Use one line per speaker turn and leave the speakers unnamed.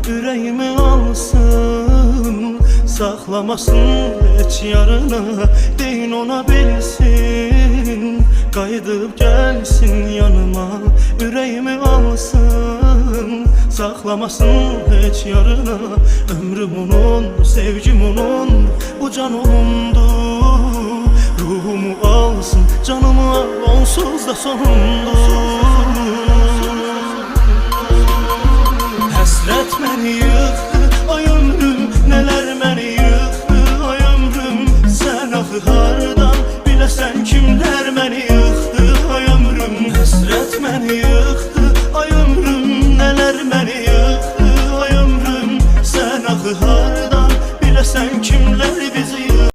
ürəyimi alsın, saxlamasın heç yarına. Deyin ona bilsin, qayıdıb gəlsin yanıma. Ürəyimi alsın, saxlamasın heç yarına. Ömrüm onun, sevgim onun, bu can onundur. Ruhumu alsın, canıma onsuz da sonundur. Həsrət məni yıxdı, ay ömrüm, nələr məni yıxdı, ay ömrüm. Sən axı hardan biləsən kimlər məni yıxdı, ay ömrüm. Həsrət məni yıxdı, ay ömrüm, nələr məni yıxdı, ay ömrüm. Sən axı hardan biləsən kimlər bilir.